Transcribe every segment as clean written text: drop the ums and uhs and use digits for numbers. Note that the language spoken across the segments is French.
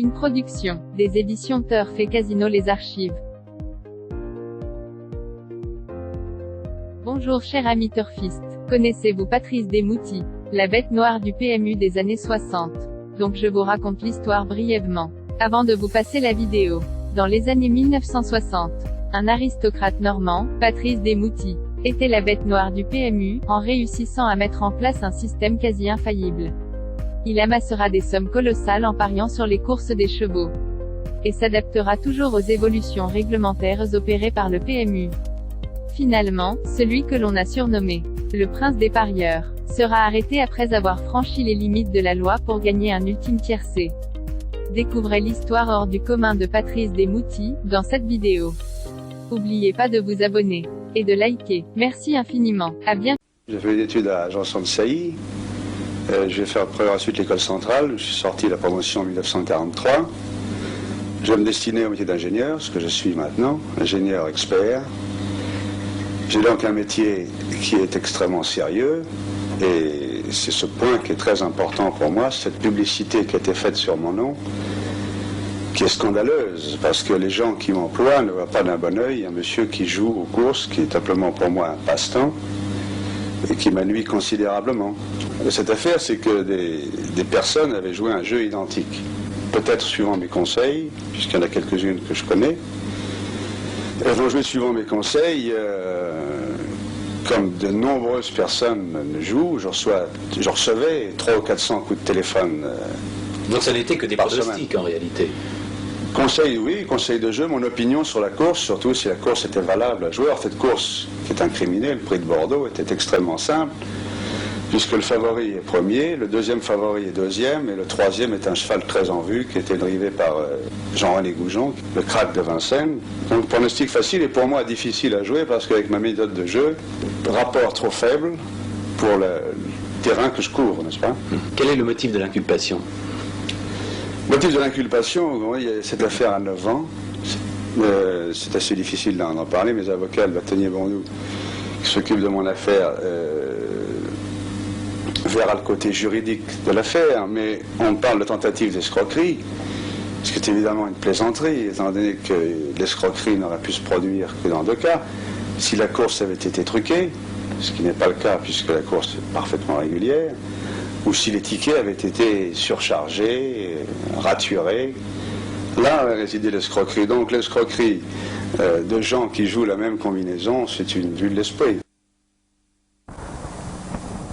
Une production des éditions Turf et Casino Les Archives. Bonjour cher ami turfiste. Connaissez-vous Patrice Demouty, la bête noire du PMU des années 60? Donc je vous raconte l'histoire brièvement, avant de vous passer la vidéo. Dans les années 1960, un aristocrate normand, Patrice Demouty, était la bête noire du PMU, en réussissant à mettre en place un système quasi infaillible. Il amassera des sommes colossales en pariant sur les courses des chevaux, et s'adaptera toujours aux évolutions réglementaires opérées par le PMU. Finalement, celui que l'on a surnommé le prince des parieurs sera arrêté après avoir franchi les limites de la loi pour gagner un ultime tiercé. Découvrez l'histoire hors du commun de Patrice Demouty dans cette vidéo. N'oubliez pas de vous abonner et de liker. Merci infiniment. À bientôt. J'ai fait une étude à Janson de Sailly. Je vais faire par la suite l'école centrale. Je suis sorti de la promotion en 1943. Je vais me destiner au métier d'ingénieur, ce que je suis maintenant, ingénieur expert. J'ai donc un métier qui est extrêmement sérieux, et c'est ce point qui est très important pour moi, cette publicité qui a été faite sur mon nom, qui est scandaleuse, parce que les gens qui m'emploient ne voient pas d'un bon œil un monsieur qui joue aux courses, qui est simplement pour moi un passe-temps, et qui m'ennuie considérablement. Cette affaire, c'est que des personnes avaient joué un jeu identique, peut-être suivant mes conseils, puisqu'il y en a quelques-unes que je connais. Elles vont jouer suivant mes conseils, comme de nombreuses personnes le jouent. Je recevais 300 ou 400 coups de téléphone. Donc ça n'était que des pronostics en réalité. Conseil, oui, conseil de jeu, mon opinion sur la course, surtout si la course était valable à jouer. Alors cette course, qui est incriminée, le prix de Bordeaux, était extrêmement simple, puisque le favori est premier, le deuxième favori est deuxième, et le troisième est un cheval très en vue, qui était drivé par Jean-René Goujon, le crack de Vincennes. Donc pronostic facile, et pour moi difficile à jouer, parce qu'avec ma méthode de jeu, rapport trop faible pour le terrain que je couvre, n'est-ce pas? Quel est le motif de l'inculpation? Le motif de l'inculpation, il y a cette affaire à 9 ans. C'est assez difficile d'en parler. Mes avocats, le bâtonnier Bondou, qui s'occupe de mon affaire, verra le côté juridique de l'affaire, mais on parle de tentative d'escroquerie, ce qui est évidemment une plaisanterie, étant donné que l'escroquerie n'aurait pu se produire que dans deux cas. Si la course avait été truquée, ce qui n'est pas le cas puisque la course est parfaitement régulière, ou si les tickets avaient été surchargés, raturés, là résidait l'escroquerie. Donc l'escroquerie de gens qui jouent la même combinaison, c'est une vue de l'esprit.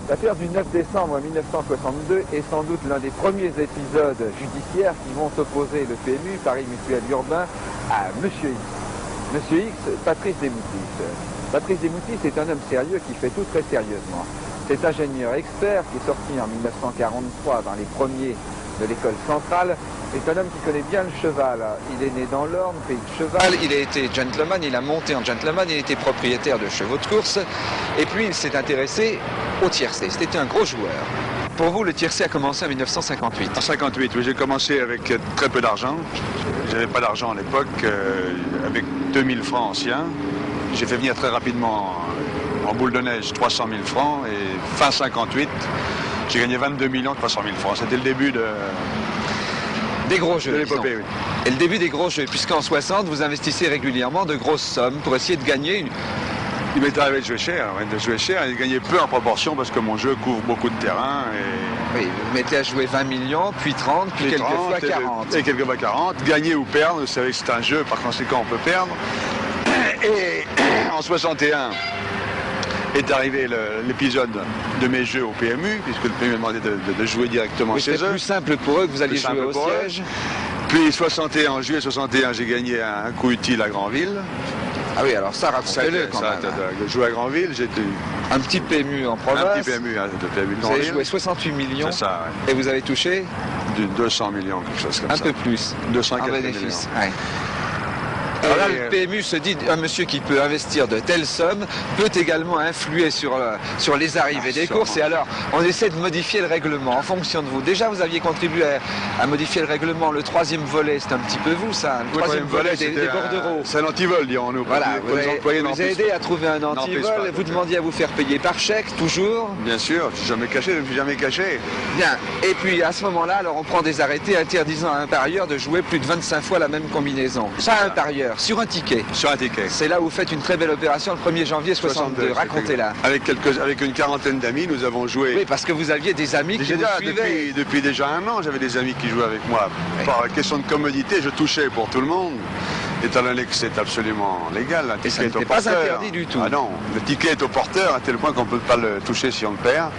L'affaire du 9 décembre 1962 est sans doute l'un des premiers épisodes judiciaires qui vont opposer le PMU, Paris Mutuel Urbain, à Monsieur X. Monsieur X, Patrice Demouty. Patrice Demouty, c'est un homme sérieux qui fait tout très sérieusement. Cet ingénieur expert qui est sorti en 1943 dans les premiers de l'école centrale est un homme qui connaît bien le cheval. Il est né dans l'Orne, pays de cheval, il a été gentleman, il a monté en gentleman, il était propriétaire de chevaux de course, et puis il s'est intéressé au tiercé. C'était un gros joueur. Pour vous, le tiercé a commencé en 1958. En 58, oui, j'ai commencé avec très peu d'argent. J'avais pas d'argent à l'époque, avec 2000 francs anciens. J'ai fait venir très rapidement en boule de neige 300 000 francs, et fin 58, j'ai gagné 22 300 000 francs. C'était le début des gros jeux. De l'épopée, oui. Et le début des gros jeux, puisqu'en 60, vous investissez régulièrement de grosses sommes pour essayer de gagner une... Il m'est arrivé de jouer cher, et de gagner peu en proportion parce que mon jeu couvre beaucoup de terrain. Et... Oui, vous mettez à jouer 20 millions, puis 30, puis quelquefois 40. Et quelquefois 40. Gagner ou perdre, vous savez que c'est un jeu, par conséquent on peut perdre. Et en 61 est arrivé l'épisode de mes jeux au PMU, puisque le PMU m'a demandé de jouer directement chez eux. C'était plus simple pour eux que vous alliez jouer au siège. Puis en juillet 61, j'ai gagné un coup utile à Granville. Ah oui, alors ça, racontez-le quand même. De jouer à Granville, j'étais... Un petit PMU en province. Un petit PMU de Granville. Vous avez joué 68 millions. C'est ça, ouais. Et vous avez touché 200 millions, quelque chose comme ça. Un peu plus. 200 en bénéfice. bénéfice. Ouais. Alors là, le PMU se dit, un monsieur qui peut investir de telles sommes peut également influer sur les arrivées des courses. Et alors, on essaie de modifier le règlement en fonction de vous. Déjà, vous aviez contribué à modifier le règlement. Le troisième volet, c'est un petit peu vous, ça. Le troisième volet des bordereaux. C'est un antivol, dirons-nous. Voilà, vous avez aidé à trouver un antivol. Vous demandiez à vous faire payer par chèque, toujours. Bien sûr, je ne me suis jamais caché. Bien. Et puis, à ce moment-là, alors on prend des arrêtés interdisant à un parieur de jouer plus de 25 fois la même combinaison. Ça, un parieur, sur un ticket. Sur un ticket. C'est là où vous faites une très belle opération le 1er janvier 62. Racontez-la. Avec une quarantaine d'amis, nous avons joué. Oui, parce que vous aviez des amis qui vous suivaient. Depuis déjà un an, j'avais des amis qui jouaient avec moi. Oui. Par question de commodité, je touchais pour tout le monde. Étant donné que c'est absolument légal, un ticket est au porteur. Et ça n'était pas interdit du tout. Ah non, le ticket est au porteur à tel point qu'on ne peut pas le toucher si on le perd.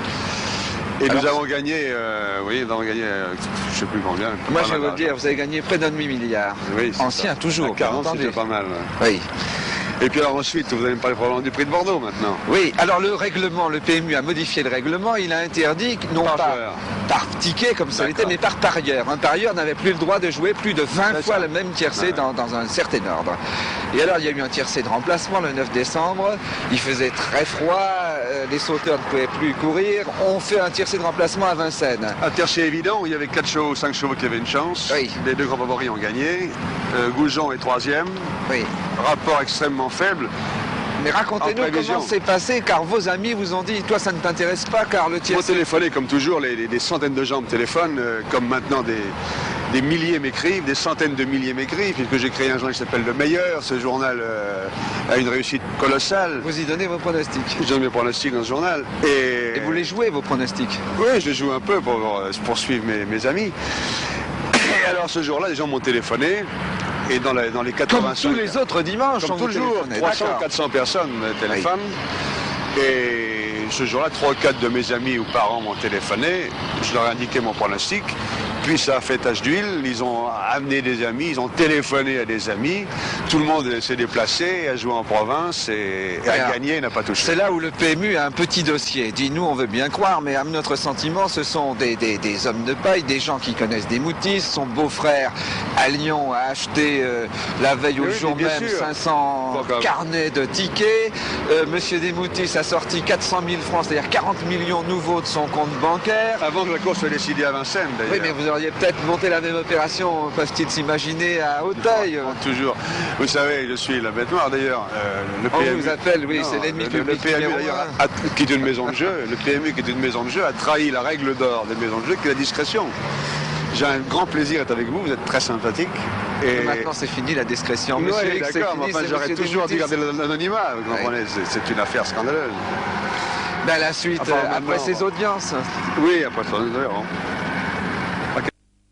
Et alors, nous avons gagné, je ne sais plus combien. Moi, je vais vous dire, vous avez gagné près d'un demi-milliard. Oui, ancien, ça. Toujours. 40, c'était pas mal. Oui. Et puis alors ensuite, vous allez me parler probablement du prix de Bordeaux maintenant. Oui, alors le règlement, le PMU a modifié le règlement, il a interdit, non pas par ticket comme ça l'était, mais par parieur. Un parieur n'avait plus le droit de jouer plus de 20 fois le même tiercé dans un certain ordre. Et alors il y a eu un tiercé de remplacement le 9 décembre, il faisait très froid, les sauteurs ne pouvaient plus courir, on fait un tiercé de remplacement à Vincennes. Un tiercé évident où il y avait 4 chevaux, 5 chevaux qui avaient une chance. Oui. Les deux grands favoris ont gagné, Goujon est 3e. Oui. Rapport extrêmement faible. Mais racontez-nous comment c'est passé, car vos amis vous ont dit, toi ça ne t'intéresse pas, car le tiercé... Vous téléphonez comme toujours, des centaines de gens me téléphonent, comme maintenant des milliers m'écrivent, des centaines de milliers m'écrivent, puisque j'ai créé un journal qui s'appelle Le Meilleur. Ce journal a une réussite colossale. Vous y donnez vos pronostics? Je donne mes pronostics dans ce journal. Et vous les jouez, vos pronostics? Oui, je les joue un peu pour suivre mes amis. Et alors ce jour-là, les gens m'ont téléphoné. Et dans les 85... Comme tous les autres dimanches, comme tous les jours, 300-400 personnes me téléphonent. Oui. Et ce jour-là, 3 ou 4 de mes amis ou parents m'ont téléphoné. Je leur ai indiqué mon pronostic. Puis ça a fait tache d'huile. Ils ont amené des amis, ils ont téléphoné à des amis. Tout le monde s'est déplacé, a joué en province et a gagné, n'a pas touché. C'est là où le PMU a un petit dossier. Dit, nous, on veut bien croire, mais à notre sentiment, ce sont des hommes de paille, des gens qui connaissent des moutistes. Son beau-frère à Lyon a acheté la veille au jour même 500 carnets de tickets. Monsieur Desmoutis a sorti 400 000 francs, c'est-à-dire 40 millions nouveaux de son compte bancaire. Avant que la course soit décidée à Vincennes, d'ailleurs. Oui, mais vous auriez peut-être monté la même opération, peuvent-ils s'imaginer, à Hauteuil. Toujours. Vous savez, je suis la bête noire, d'ailleurs. Le PMU, on vous appelle, oui, c'est l'ennemi public. Le PMU, d'ailleurs, qui est une maison de jeu, le PMU, qui est une maison de jeu, a trahi la règle d'or des maisons de jeu, qui est la discrétion. J'ai un grand plaisir d'être avec vous, vous êtes très sympathique. Et maintenant c'est fini la discrétion. Oui, d'accord, mais enfin, j'aurais toujours dû garder l'anonymat, vous comprenez, c'est une affaire scandaleuse. Ben, la suite, après ces audiences. Oui, après ces audiences.